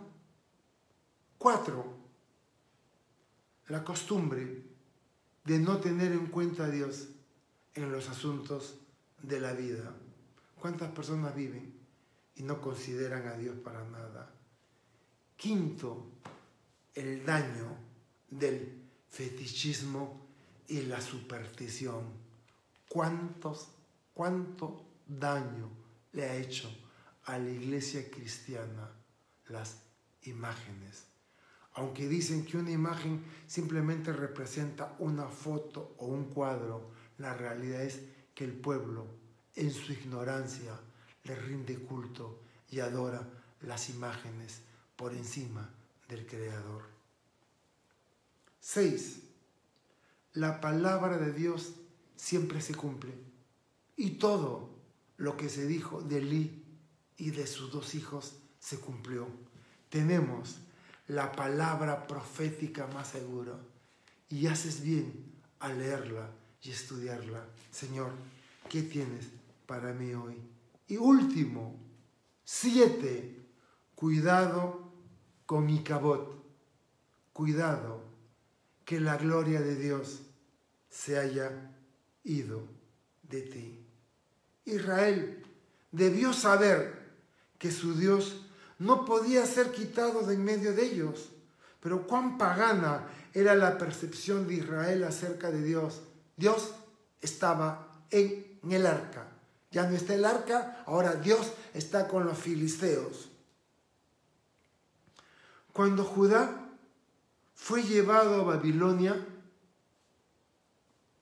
4. La costumbre de no tener en cuenta a Dios en los asuntos de la vida. ¿Cuántas personas viven y no consideran a Dios para nada? 5. El daño del fetichismo y la superstición. ¿Cuánto daño le ha hecho a la iglesia cristiana las imágenes? Aunque dicen que una imagen simplemente representa una foto o un cuadro, la realidad es que el pueblo, en su ignorancia, le rinde culto y adora las imágenes por encima del Creador. 6. La palabra de Dios siempre se cumple. Y todo lo que se dijo de Elí y de sus 2 hijos se cumplió. Tenemos la palabra profética más segura. Y haces bien a leerla y estudiarla. Señor, ¿qué tienes para mí hoy? Y último, 7. Cuidado con Icabod. Cuidado que la gloria de Dios se haya ido de ti. Israel debió saber que su Dios no podía ser quitado de en medio de ellos. Pero cuán pagana era la percepción de Israel acerca de Dios. Dios estaba en el arca. Ya no está el arca, ahora Dios está con los filisteos. Cuando Judá fue llevado a Babilonia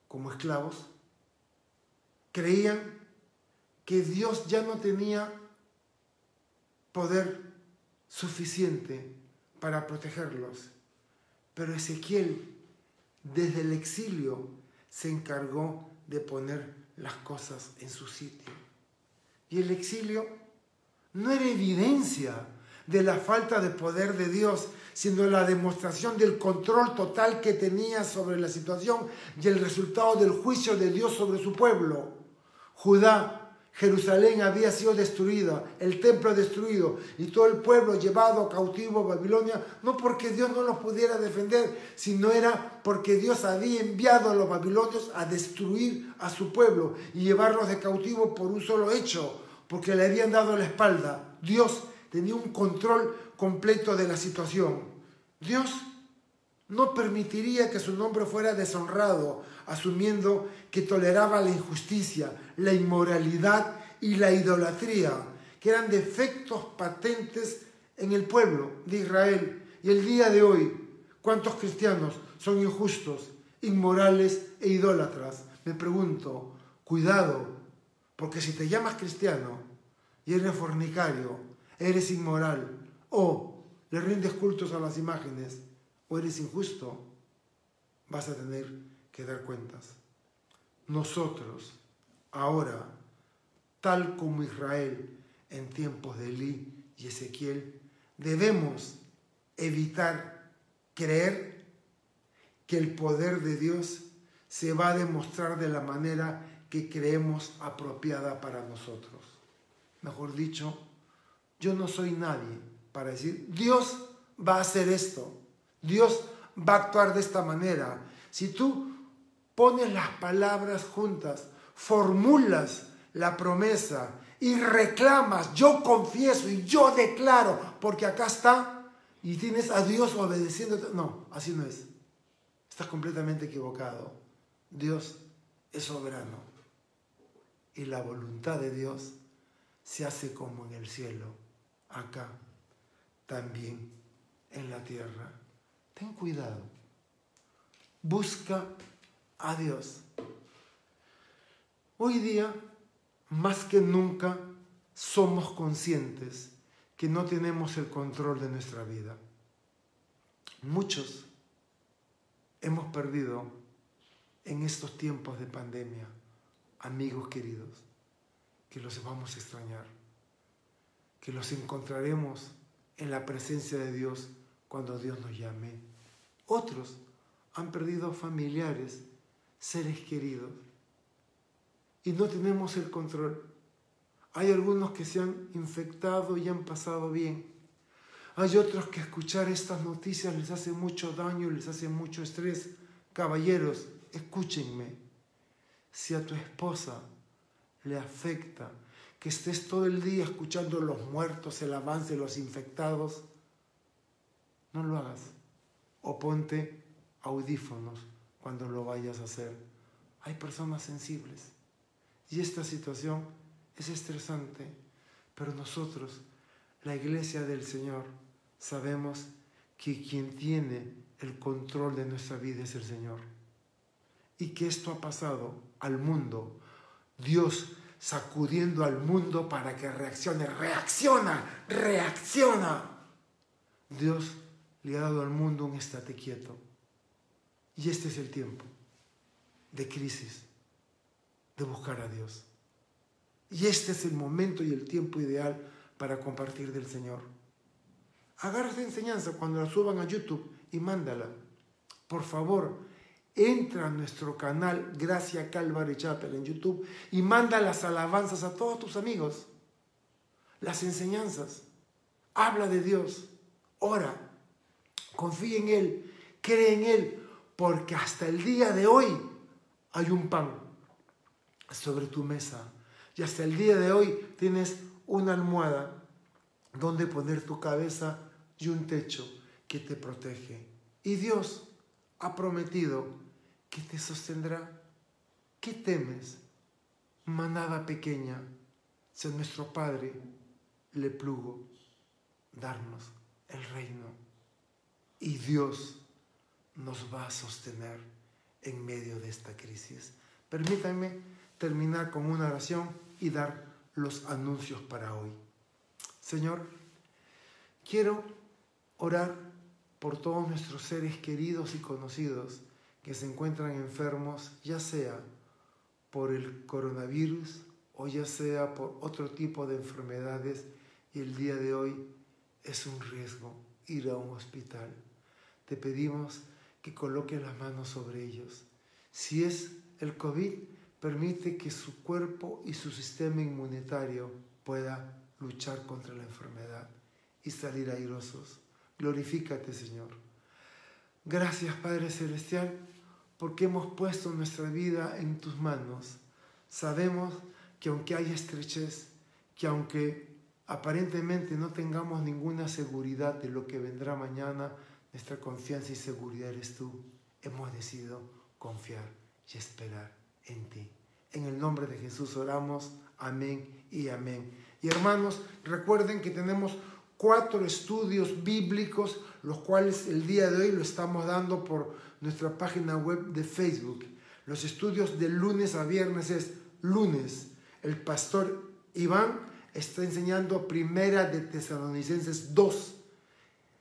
como esclavos, creían que Dios ya no tenía poder suficiente para protegerlos. Pero Ezequiel, desde el exilio, se encargó de poner las cosas en su sitio. Y el exilio no era evidencia de la falta de poder de Dios, sino la demostración del control total que tenía sobre la situación y el resultado del juicio de Dios sobre su pueblo. Judá, Jerusalén había sido destruida, el templo destruido y todo el pueblo llevado cautivo a Babilonia, no porque Dios no los pudiera defender, sino era porque Dios había enviado a los babilonios a destruir a su pueblo y llevarlos de cautivo por un solo hecho, porque le habían dado la espalda. Dios tenía un control completo de la situación. Dios no permitiría que su nombre fuera deshonrado, asumiendo que toleraba la injusticia, la inmoralidad y la idolatría, que eran defectos patentes en el pueblo de Israel. Y el día de hoy, ¿cuántos cristianos son injustos, inmorales e idólatras? Me pregunto, cuidado, porque si te llamas cristiano y eres fornicario, eres inmoral, o le rindes cultos a las imágenes, o eres injusto, vas a tener que dar cuentas. Nosotros, ahora, tal como Israel en tiempos de Elí y Ezequiel, debemos evitar creer que el poder de Dios se va a demostrar de la manera que creemos apropiada para nosotros. Mejor dicho, yo no soy nadie para decir, Dios va a hacer esto, Dios va a actuar de esta manera. Si tú pones las palabras juntas, formulas la promesa y reclamas, yo confieso y yo declaro, porque acá está, y tienes a Dios obedeciéndote. No, así no es. Estás completamente equivocado. Dios es soberano y la voluntad de Dios se hace como en el cielo, acá, también en la tierra. Ten cuidado. Busca a Dios. Hoy día, más que nunca, somos conscientes que no tenemos el control de nuestra vida. Muchos hemos perdido en estos tiempos de pandemia amigos queridos, que los vamos a extrañar, que los encontraremos en la presencia de Dios cuando Dios nos llame. Otros han perdido familiares, seres queridos, y no tenemos el control. Hay algunos que se han infectado y han pasado bien. Hay otros que escuchar estas noticias les hace mucho daño, les hace mucho estrés. Caballeros, escúchenme. Si a tu esposa le afecta que estés todo el día escuchando los muertos, el avance de los infectados, no lo hagas. O ponte audífonos cuando lo vayas a hacer. Hay personas sensibles y esta situación es estresante, pero nosotros, la Iglesia del Señor, sabemos que quien tiene el control de nuestra vida es el Señor y que esto ha pasado al mundo. Dios sacudiendo al mundo para que reaccione. ¡Reacciona! Dios le ha dado al mundo un estate quieto. Y este es el tiempo de crisis, de buscar a Dios. Y este es el momento y el tiempo ideal para compartir del Señor. Agarra esta enseñanza cuando la suban a YouTube y mándala. Por favor, entra a nuestro canal Gracia Calvary Chapel en YouTube y manda las alabanzas a todos tus amigos. Las enseñanzas. Habla de Dios. Ora. Confía en Él. Cree en Él. Porque hasta el día de hoy hay un pan sobre tu mesa. Y hasta el día de hoy tienes una almohada donde poner tu cabeza y un techo que te protege. Y Dios ha prometido que te sostendrá. ¿Qué temes, manada pequeña, si a nuestro Padre le plugo darnos el reino? Y Dios nos va a sostener en medio de esta crisis. Permítanme terminar con una oración y dar los anuncios para hoy. Señor, quiero orar por todos nuestros seres queridos y conocidos que se encuentran enfermos, ya sea por el coronavirus o ya sea por otro tipo de enfermedades, y el día de hoy es un riesgo ir a un hospital. Te pedimos que coloques las manos sobre ellos. Si es el COVID, permite que su cuerpo y su sistema inmunitario pueda luchar contra la enfermedad y salir airosos. Glorifícate, Señor. Gracias, Padre Celestial, porque hemos puesto nuestra vida en tus manos. Sabemos que aunque haya estrechez, que aunque aparentemente no tengamos ninguna seguridad de lo que vendrá mañana, nuestra confianza y seguridad eres tú. Hemos decidido confiar y esperar en ti. En el nombre de Jesús oramos. Amén y amén. Y hermanos, recuerden que tenemos 4 estudios bíblicos, los cuales el día de hoy lo estamos dando por nuestra página web de Facebook. Los estudios de lunes a viernes es lunes. El pastor Iván está enseñando Primera de Tesalonicenses 2.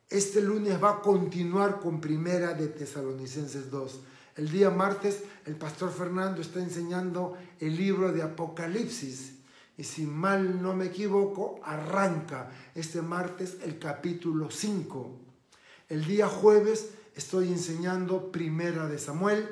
Este lunes va a continuar con Primera de Tesalonicenses 2. El día martes el pastor Fernando está enseñando el libro de Apocalipsis. Y si mal no me equivoco, arranca este martes el capítulo 5. El día jueves estoy enseñando Primera de Samuel.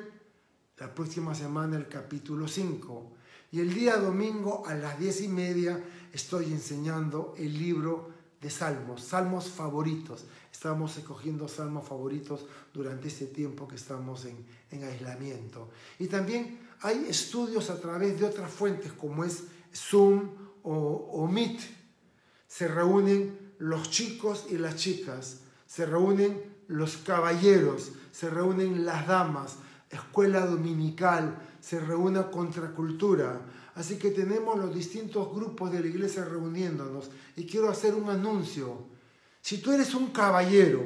La próxima semana el capítulo 5. Y el día domingo a las 10:30 estoy enseñando el libro de Salmos, Salmos favoritos. Estamos escogiendo salmos favoritos durante este tiempo que estamos en aislamiento. Y también hay estudios a través de otras fuentes como es Zoom o Meet. Se reúnen los chicos y las chicas se reúnen los caballeros, se reúnen las damas, escuela dominical, se reúne contracultura. Así que tenemos los distintos grupos de la iglesia reuniéndonos. Y quiero hacer un anuncio. Si tú eres un caballero,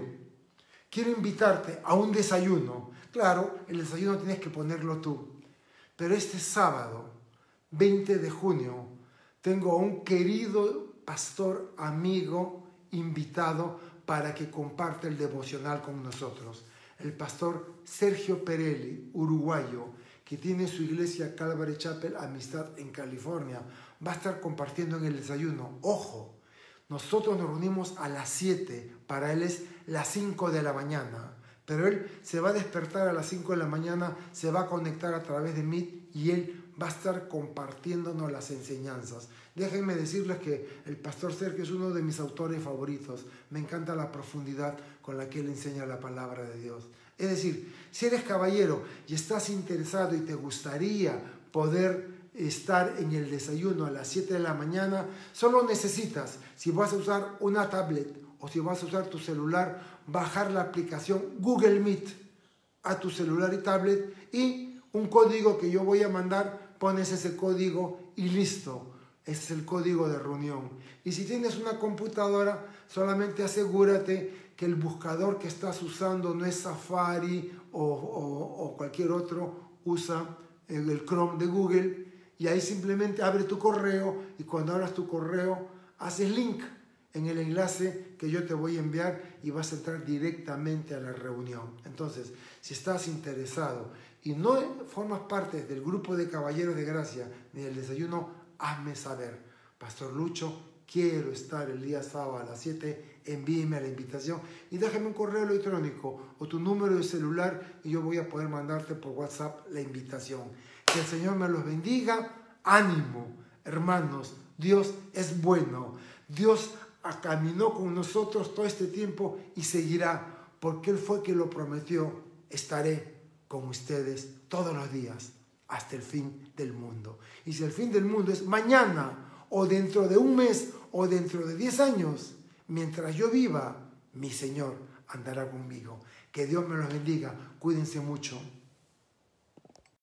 quiero invitarte a un desayuno. Claro, el desayuno tienes que ponerlo tú. Pero este sábado, 20 de junio, tengo a un querido pastor, amigo, invitado para que comparte el devocional con nosotros. El pastor Sergio Perelli, uruguayo, que tiene su iglesia Calvary Chapel Amistad en California, va a estar compartiendo en el desayuno. Ojo, nosotros nos reunimos a las 7, para él es las 5 de la mañana, pero él se va a despertar a las 5 de la mañana, se va a conectar a través de Meet y él va a estar compartiéndonos las enseñanzas. Déjenme decirles que el pastor Sergio es uno de mis autores favoritos. Me encanta la profundidad con la que él enseña la palabra de Dios. Es decir, si eres caballero y estás interesado y te gustaría poder estar en el desayuno a las 7 de la mañana, solo necesitas, si vas a usar una tablet o si vas a usar tu celular, bajar la aplicación Google Meet a tu celular y tablet y un código que yo voy a mandar, pones ese código y listo. Ese es el código de reunión. Y si tienes una computadora, solamente asegúrate que el buscador que estás usando no es Safari o cualquier otro, usa el Chrome de Google y ahí simplemente abre tu correo y cuando abras tu correo haces link en el enlace que yo te voy a enviar y vas a entrar directamente a la reunión. Entonces, si estás interesado y no formas parte del grupo de Caballeros de Gracia ni del desayuno, hazme saber. Pastor Lucho, quiero estar el día sábado a las 7, envíeme la invitación y déjame un correo electrónico o tu número de celular y yo voy a poder mandarte por WhatsApp la invitación. Que el Señor me los bendiga. Ánimo, hermanos, Dios es bueno. Dios caminó con nosotros todo este tiempo y seguirá, porque Él fue quien lo prometió. Estaré con ustedes todos los días hasta el fin del mundo. Y si el fin del mundo es mañana o dentro de un mes o dentro de 10 años, mientras yo viva, mi Señor andará conmigo. Que Dios me los bendiga. Cuídense mucho.